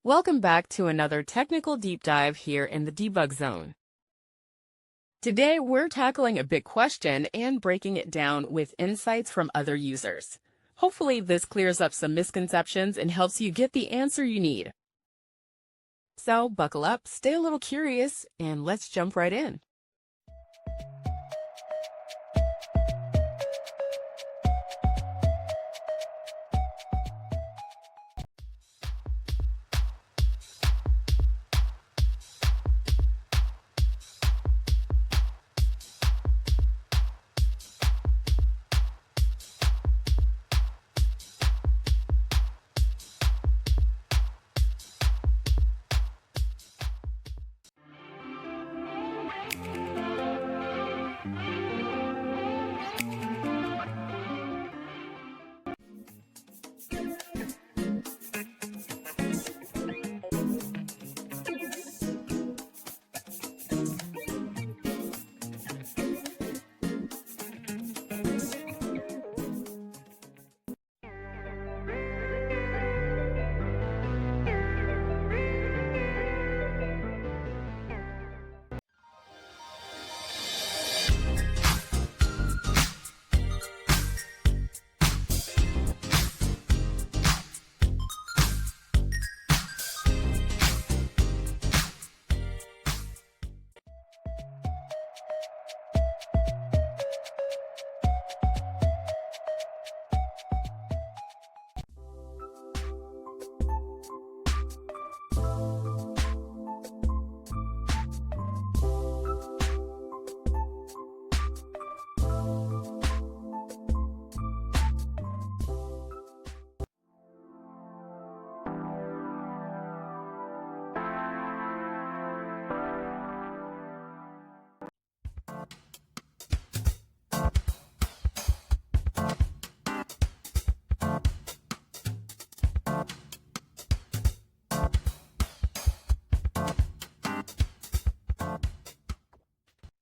Welcome back to another technical deep dive here in the debug zone. Today, we're tackling a big question and breaking it down with insights from other users. Hopefully, this clears up some misconceptions and helps you get the answer you need. So, buckle up, stay a little curious, and let's jump right in.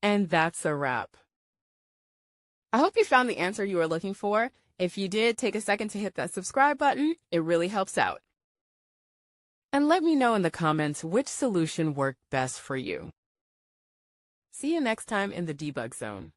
And that's a wrap. I hope you found the answer you were looking for. If you did, take a second to hit that subscribe button. It really helps out. And let me know in the comments which solution worked best for you. See you next time in the debug zone.